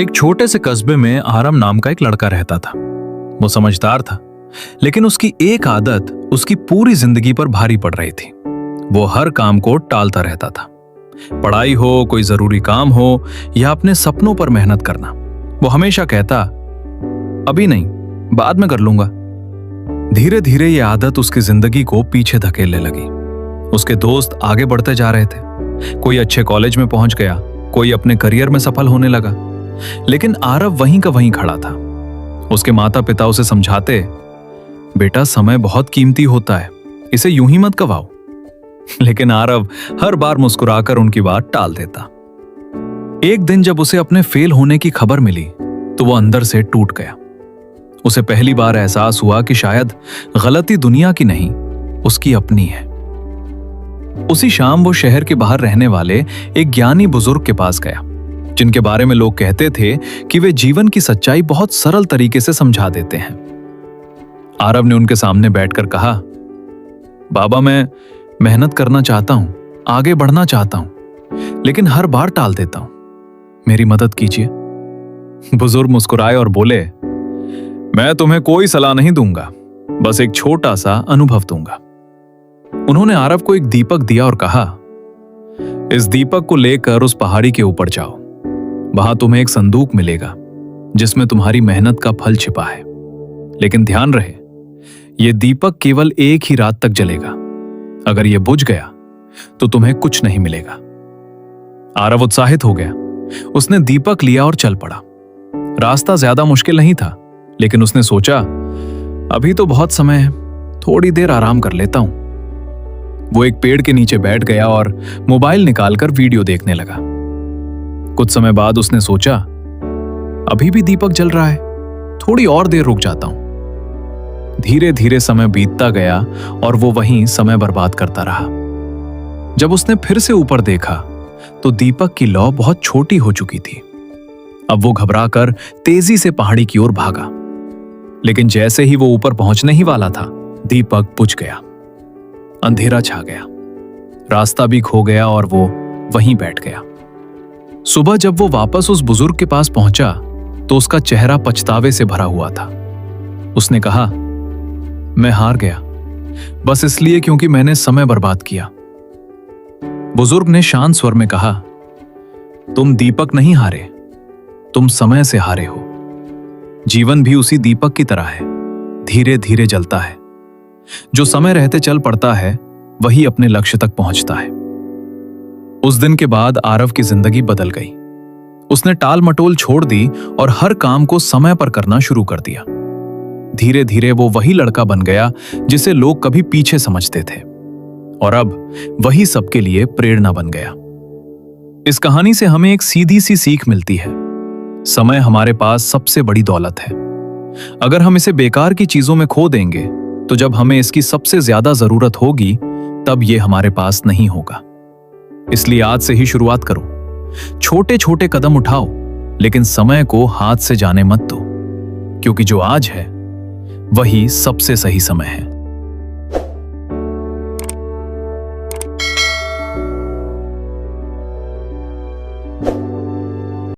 एक छोटे से कस्बे में आरम नाम का एक लड़का रहता था। वो समझदार था, लेकिन उसकी एक आदत उसकी पूरी जिंदगी पर भारी पड़ रही थी। वो हर काम को टालता रहता था। पढ़ाई हो, कोई जरूरी काम हो या अपने सपनों पर मेहनत करना, वो हमेशा कहता, अभी नहीं, बाद में कर लूंगा। धीरे धीरे ये आदत उसकी जिंदगी को पीछे धकेलने लगी। उसके दोस्त आगे बढ़ते जा रहे थे। कोई अच्छे कॉलेज में पहुंच गया, कोई अपने करियर में सफल होने लगा, लेकिन आरव वहीं का वहीं खड़ा था। उसके माता पिता उसे समझाते, बेटा समय बहुत कीमती होता है, इसे यूं ही मत गवाओ। लेकिन आरव हर बार मुस्कुराकर उनकी बात टाल देता। एक दिन जब उसे अपने फेल होने की खबर मिली तो वो अंदर से टूट गया। उसे पहली बार एहसास हुआ कि शायद गलती दुनिया की नहीं, उसकी अपनी है। उसी शाम वो शहर के बाहर रहने वाले एक ज्ञानी बुजुर्ग के पास गया, जिनके बारे में लोग कहते थे कि वे जीवन की सच्चाई बहुत सरल तरीके से समझा देते हैं। आरव ने उनके सामने बैठकर कहा, बाबा, मैं मेहनत करना चाहता हूं, आगे बढ़ना चाहता हूं, लेकिन हर बार टाल देता हूं, मेरी मदद कीजिए। बुजुर्ग मुस्कुराए और बोले, मैं तुम्हें कोई सलाह नहीं दूंगा, बस एक छोटा सा अनुभव दूंगा। उन्होंने आरव को एक दीपक दिया और कहा, इस दीपक को लेकर उस पहाड़ी के ऊपर जाओ। वहां तुम्हें एक संदूक मिलेगा जिसमें तुम्हारी मेहनत का फल छिपा है, लेकिन ध्यान रहे, यह दीपक केवल एक ही रात तक जलेगा। अगर यह बुझ गया तो तुम्हें कुछ नहीं मिलेगा। आरव उत्साहित हो गया। उसने दीपक लिया और चल पड़ा। रास्ता ज्यादा मुश्किल नहीं था, लेकिन उसने सोचा, अभी तो बहुत समय है, थोड़ी देर आराम कर लेता हूं। वो एक पेड़ के नीचे बैठ गया और मोबाइल निकालकर वीडियो देखने लगा। कुछ समय बाद उसने सोचा, अभी भी दीपक जल रहा है, थोड़ी और देर रुक जाता हूं। धीरे धीरे समय बीतता गया और वो वहीं समय बर्बाद करता रहा। जब उसने फिर से ऊपर देखा तो दीपक की लौ बहुत छोटी हो चुकी थी। अब वो घबराकर तेजी से पहाड़ी की ओर भागा, लेकिन जैसे ही वो ऊपर पहुंचने ही वाला था, दीपक बुझ गया। अंधेरा छा गया, रास्ता भी खो गया और वो वहीं बैठ गया। सुबह जब वो वापस उस बुजुर्ग के पास पहुंचा तो उसका चेहरा पछतावे से भरा हुआ था। उसने कहा, मैं हार गया, बस इसलिए क्योंकि मैंने समय बर्बाद किया। बुजुर्ग ने शांत स्वर में कहा, तुम दीपक नहीं हारे, तुम समय से हारे हो। जीवन भी उसी दीपक की तरह है, धीरे धीरे जलता है। जो समय रहते चल पड़ता है वही अपने लक्ष्य तक पहुंचता है। उस दिन के बाद आरव की जिंदगी बदल गई। उसने टाल मटोल छोड़ दी और हर काम को समय पर करना शुरू कर दिया। धीरे धीरे वो वही लड़का बन गया जिसे लोग कभी पीछे समझते थे, और अब वही सबके लिए प्रेरणा बन गया। इस कहानी से हमें एक सीधी सी सीख मिलती है, समय हमारे पास सबसे बड़ी दौलत है। अगर हम इसे बेकार की चीजों में खो देंगे तो जब हमें इसकी सबसे ज्यादा जरूरत होगी तब ये हमारे पास नहीं होगा। इसलिए आज से ही शुरुआत करो, छोटे छोटे कदम उठाओ, लेकिन समय को हाथ से जाने मत दो, क्योंकि जो आज है वही सबसे सही समय है।